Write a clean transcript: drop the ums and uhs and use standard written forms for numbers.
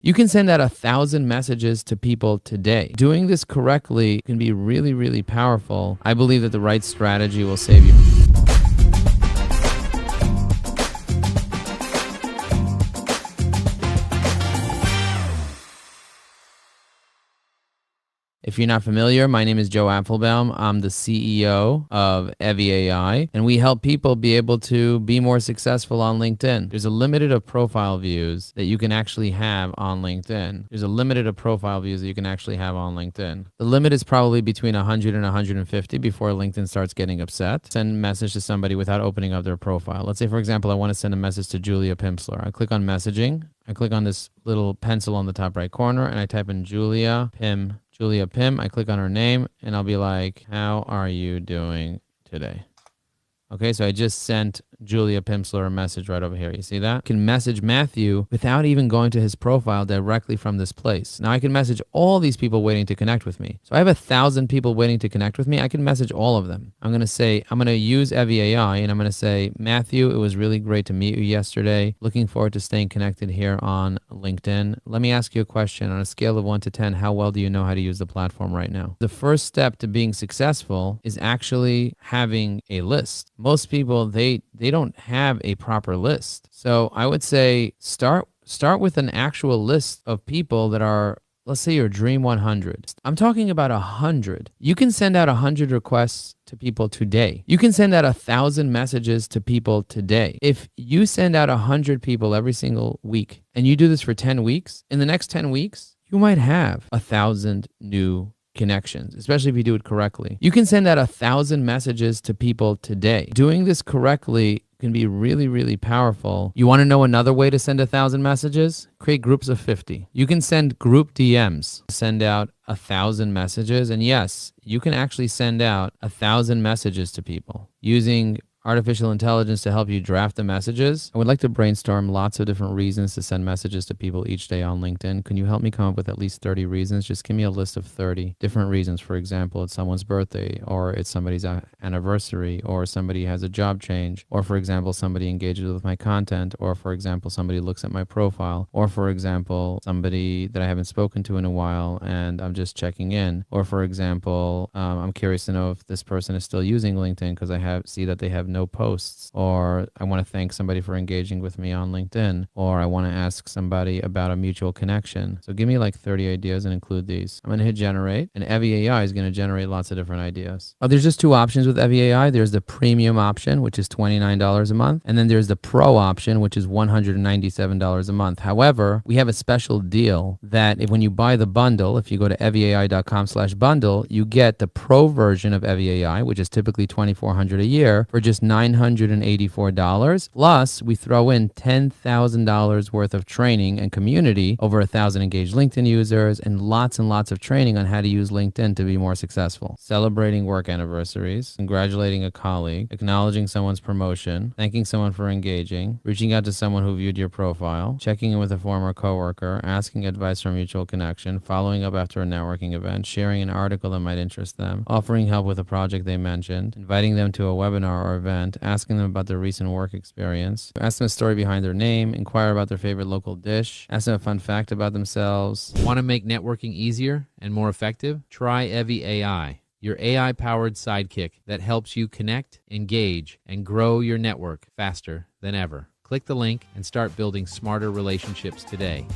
You can send out 1,000 messages to people today. Doing this correctly can be really, really powerful. I believe that the right strategy will save you. If you're not familiar, my name is Joe Applebaum. I'm the CEO of evyAI, and we help people be able to be more successful on LinkedIn. There's a limited of profile views that you can actually have on LinkedIn. The limit is probably between 100 and 150 before LinkedIn starts getting upset. Send a message to somebody without opening up their profile. Let's say, for example, I want to send a message to Julia Pimsleur. I click on messaging. I click on this little pencil on the top right corner, and I type in Julia Pim. I click on her name, and I'll be like, how are you doing today? Okay, so I just sent Julia Pimsleur a message right over here. You see that? I can message Matthew without even going to his profile directly from this place. Now I can message all these people waiting to connect with me. So I have 1,000 people waiting to connect with me. I can message all of them. I'm going to use evyAI, and I'm going to say, Matthew, it was really great to meet you yesterday. Looking forward to staying connected here on LinkedIn. Let me ask you a question. On a scale of 1 to 10, how well do you know how to use the platform right now? The first step to being successful is actually having a list. Most people, they don't have a proper list. So I would say start with an actual list of people that are, let's say, your dream 100. I'm talking about 100. You can send out 100 requests to people today. You can send out 1,000 messages to people today. If you send out 100 people every single week and you do this for 10 weeks, in the next 10 weeks, you might have 1,000 new connections, especially if you do it correctly. You can send out 1,000 messages to people today. Doing this correctly can be really, really powerful. You want to know another way to send 1,000 messages? Create groups of 50. You can send group DMs, send out 1,000 messages. And yes, you can actually send out 1,000 messages to people using artificial intelligence to help you draft the messages. I would like to brainstorm lots of different reasons to send messages to people each day on LinkedIn. Can you help me come up with at least 30 reasons? Just give me a list of 30 different reasons. For example, it's someone's birthday, or it's somebody's anniversary, or somebody has a job change, or for example, somebody engages with my content, or for example, somebody looks at my profile, or for example, somebody that I haven't spoken to in a while and I'm just checking in, or for example, I'm curious to know if this person is still using LinkedIn because I see that they have no posts, or I want to thank somebody for engaging with me on LinkedIn, or I want to ask somebody about a mutual connection. So give me like 30 ideas and include these. I'm going to hit generate, and evyAI is going to generate lots of different ideas. There's just two options with evyAI. There's the premium option, which is $29 a month, and then there's the pro option, which is $197 a month. However, we have a special deal that when you buy the bundle, if you go to evyai.com/bundle, you get the pro version of evyAI, which is typically $2,400 a year, for just $984. Plus, we throw in $10,000 worth of training and community, over 1,000 engaged LinkedIn users, and lots of training on how to use LinkedIn to be more successful. Celebrating work anniversaries, congratulating a colleague, acknowledging someone's promotion, thanking someone for engaging, reaching out to someone who viewed your profile, checking in with a former coworker, asking advice for a mutual connection, following up after a networking event, sharing an article that might interest them, offering help with a project they mentioned, inviting them to a webinar or event, asking them about their recent work experience, ask them a story behind their name, inquire about their favorite local dish, ask them a fun fact about themselves. Want to make networking easier and more effective? Try evyAI, your AI-powered sidekick that helps you connect, engage, and grow your network faster than ever. Click the link and start building smarter relationships today.